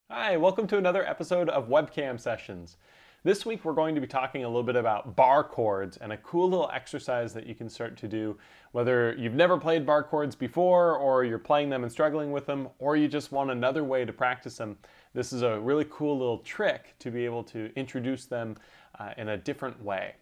Hi, welcome to another episode of Webcam Sessions. This week we're going to be talking a little bit about bar chords and a cool little exercise that you can start to do whether you've never played bar chords before or you're playing them and struggling with them, or you just want another way to practice them. This is a really cool little trick to be able to introduce them in a different way.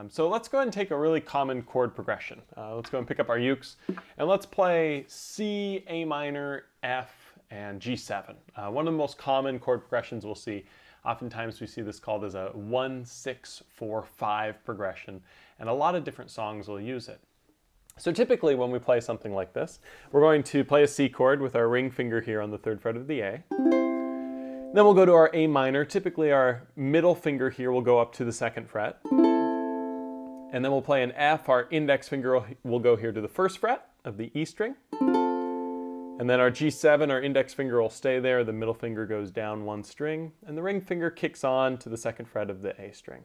So let's go ahead and take a really common chord progression. Let's go and pick up our ukes and let's play C, A minor, F, and G7. One of the most common chord progressions we'll see. Oftentimes we see this called as a 1-6-4-5 progression, and a lot of different songs will use it. So typically when we play something like this, we're going to play a C chord with our ring finger here on the 3rd fret of the A. Then we'll go to our A minor. Typically our middle finger here will go up to the 2nd fret. And then we'll play an F. Our index finger will go here to the 1st fret of the E string. And then our G7, our index finger will stay there, the middle finger goes down 1 string, and the ring finger kicks on to the 2nd fret of the A string.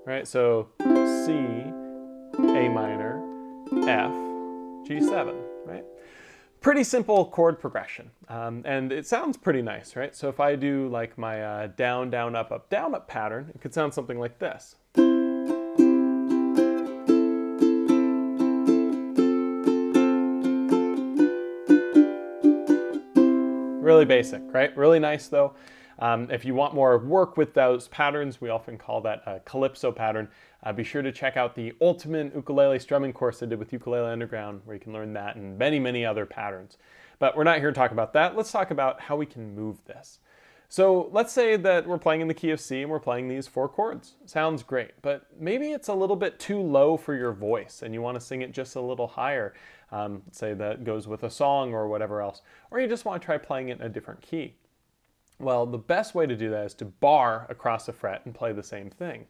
Right, so C, A minor, F, G7, right? Pretty simple chord progression, and it sounds pretty nice, right? So if I do like my down, down, up pattern, it could sound something like this. Really basic, right? Really nice though. If you want more work with those patterns, we often call that a calypso pattern. Be sure to check out the ultimate ukulele strumming course I did with Ukulele Underground, where you can learn that and many, many other patterns. But we're not here to talk about that. Let's talk about how we can move this. So let's say that we're playing in the key of C and we're playing these 4 chords. Sounds great, but maybe it's a little bit too low for your voice and you want to sing it just a little higher. Say that goes with a song or whatever else, or you just want to try playing it in a different key. Well, the best way to do that is to bar across a fret and play the same thing.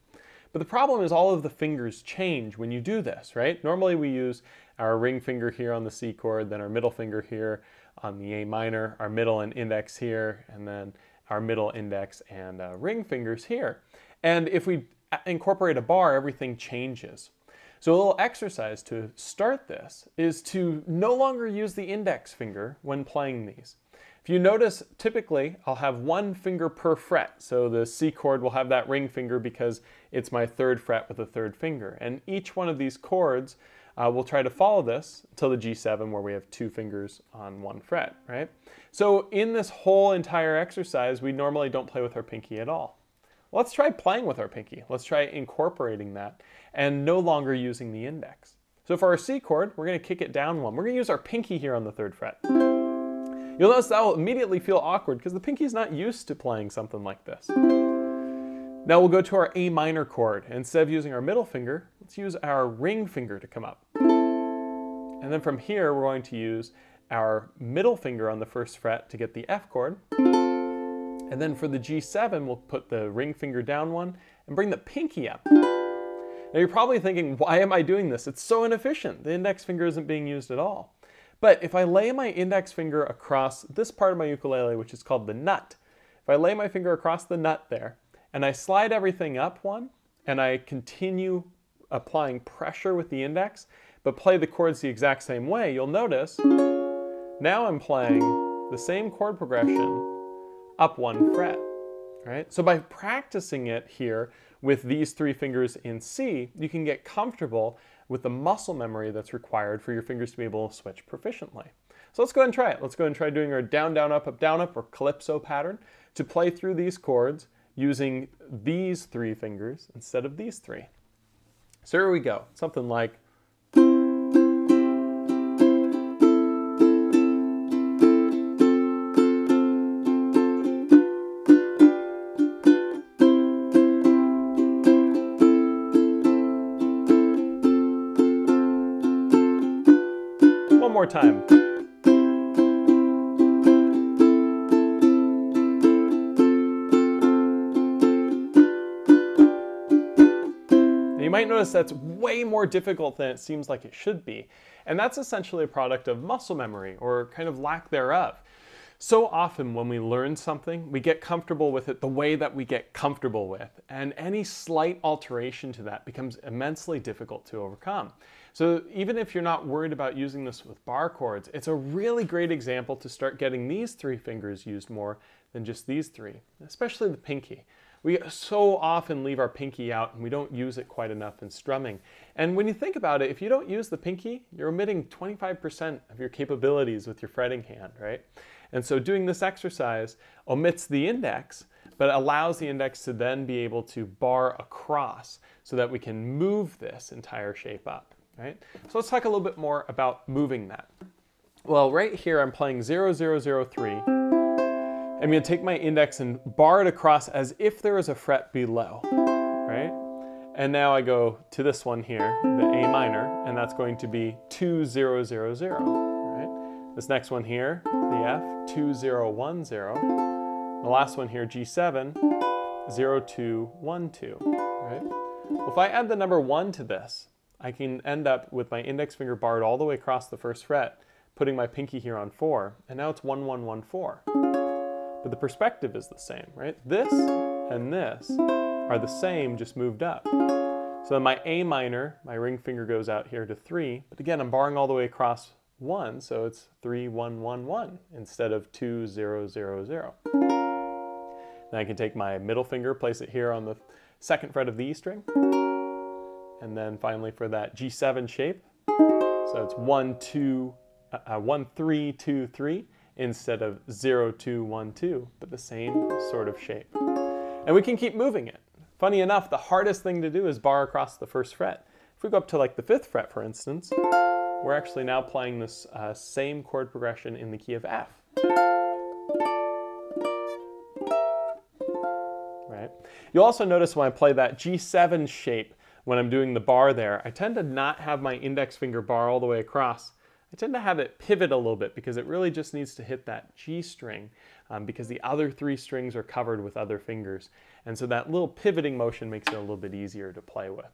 But the problem is all of the fingers change when you do this, right? Normally we use our ring finger here on the C chord, then our middle finger here on the A minor, our middle and index here, and then our middle index and ring fingers here. And if we incorporate a bar, everything changes. So a little exercise to start this is to no longer use the index finger when playing these. If you notice, typically I'll have 1 finger per fret. So the C chord will have that ring finger because it's my 3rd fret with a 3rd finger. And each one of these chords we'll try to follow this until the G7 where we have 2 fingers on 1 fret, right? So in this whole entire exercise, we normally don't play with our pinky at all. Let's try playing with our pinky. Let's try incorporating that and no longer using the index. So for our C chord, we're going to kick it down 1. We're going to use our pinky here on the 3rd fret. You'll notice that will immediately feel awkward because the pinky is not used to playing something like this. Now we'll go to our A minor chord. Instead of using our middle finger, let's use our ring finger to come up. And then from here, we're going to use our middle finger on the 1st fret to get the F chord. And then for the G7, we'll put the ring finger down 1 and bring the pinky up. Now you're probably thinking, why am I doing this? It's so inefficient. The index finger isn't being used at all. But if I lay my index finger across this part of my ukulele, which is called the nut, if I lay my finger across the nut there, and I slide everything up 1, and I continue applying pressure with the index, but play the chords the exact same way, you'll notice now I'm playing the same chord progression up 1 fret, right? So by practicing it here with these 3 fingers in C, you can get comfortable with the muscle memory that's required for your fingers to be able to switch proficiently. So let's go ahead and try it. Let's go ahead and try doing our down, down, up, or calypso pattern to play through these chords using these 3 fingers instead of these 3. So here we go. Something like one more time. You might notice that's way more difficult than it seems like it should be. And that's essentially a product of muscle memory, or kind of lack thereof. So often when we learn something, we get comfortable with it the way that we get comfortable with, and any slight alteration to that becomes immensely difficult to overcome. So even if you're not worried about using this with bar chords, it's a really great example to start getting these 3 fingers used more than just these three, especially the pinky. We so often leave our pinky out and we don't use it quite enough in strumming. And when you think about it, if you don't use the pinky, you're omitting 25% of your capabilities with your fretting hand, right? And so doing this exercise omits the index, but allows the index to then be able to bar across so that we can move this entire shape up, right? So let's talk a little bit more about moving that. Well, right here I'm playing 0, 0, 0, 3. I'm going to take my index and bar it across as if there was a fret below, right? And now I go to this one here, the A minor, and that's going to be 2, 0, 0, 0, right? This next one here, the F, 2, 0, 1, 0. The last one here, G7, 0, 2, 1, 2, right? Well, if I add the number 1 to this, I can end up with my index finger barred all the way across the first fret, putting my pinky here on 4, and now it's 1, 1, 1, 4. But the perspective is the same, right? This and this are the same, just moved up. So then my A minor, my ring finger goes out here to 3, but again, I'm barring all the way across 1, so it's 3, 1, 1, 1 instead of 2, 0, 0, 0. Then I can take my middle finger, place it here on the 2nd fret of the E string, and then finally for that G7 shape, so it's 1, 3, 2, 3. Instead of 0, 2, 1, 2, but the same sort of shape. And we can keep moving it. Funny enough, the hardest thing to do is bar across the 1st fret. If we go up to like the 5th fret, for instance, we're actually now playing this same chord progression in the key of F. Right? You'll also notice when I play that G7 shape, when I'm doing the bar there, I tend to not have my index finger bar all the way across. I tend to have it pivot a little bit because it really just needs to hit that G string because the other 3 strings are covered with other fingers. And so that little pivoting motion makes it a little bit easier to play with.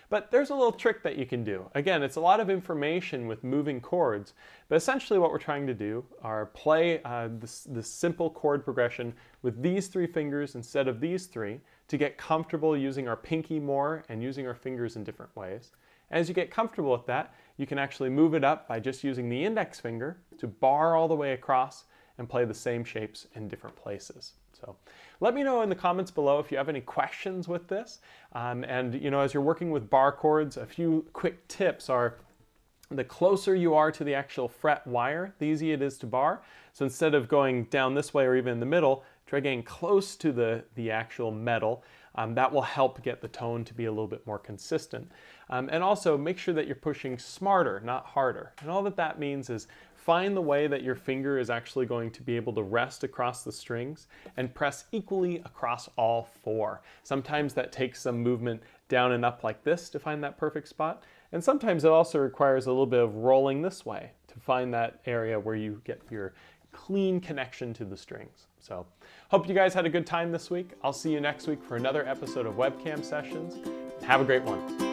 But there's a little trick that you can do. Again, it's a lot of information with moving chords, but essentially what we're trying to do are play this simple chord progression with these 3 fingers instead of these 3 to get comfortable using our pinky more and using our fingers in different ways. As you get comfortable with that, you can actually move it up by just using the index finger to bar all the way across and play the same shapes in different places. So let me know in the comments below if you have any questions with this. And you know, as you're working with bar chords, a few quick tips are the closer you are to the actual fret wire, the easier it is to bar. So instead of going down this way or even in the middle, try getting close to the actual metal. That will help get the tone to be a little bit more consistent. And also make sure that you're pushing smarter, not harder. And all that that means is find the way that your finger is actually going to be able to rest across the strings and press equally across all 4. Sometimes that takes some movement down and up like this to find that perfect spot. And sometimes it also requires a little bit of rolling this way to find that area where you get your clean connection to the strings. So, hope you guys had a good time this week. I'll see you next week for another episode of Webcam Sessions. Have a great one.